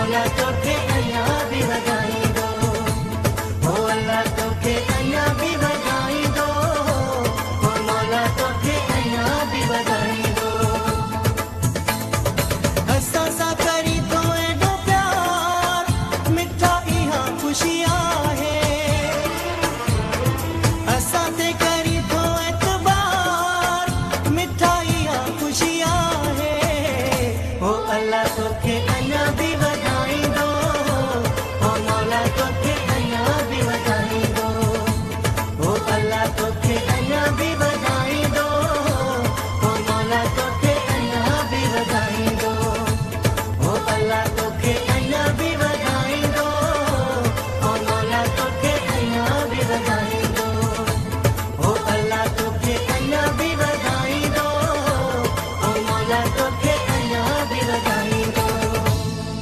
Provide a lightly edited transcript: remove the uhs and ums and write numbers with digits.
मौला तोखे अञा बि वधाईंदो, ओ अल्लाह तोखे अञा बि वधाईंदो, ओ मौला तोखे अञा बि वधाईंदो। असां सां करी तो एॾो प्यार, मिठा इहा ख़ुशी आहे, असां ते करी तो एतबार, मिठा इहा ख़ुशी आहे, ओ अल्लाह तोखे अञा बि वधाईंदो, ओ मौला तोखे अञा बि वधाईंदो, ओ अल्लाह तोखे अञा बि वधाईंदो, ओ मौला तोखे अञा बि वधाईंदो, ओ अल्लाह तोखे अञा बि वधाईंदो, ओ मौला तोखे अञा बि वधाईंदो, ओ अल्लाह तोखे अञा बि वधाईंदो, ओ मौला तोखे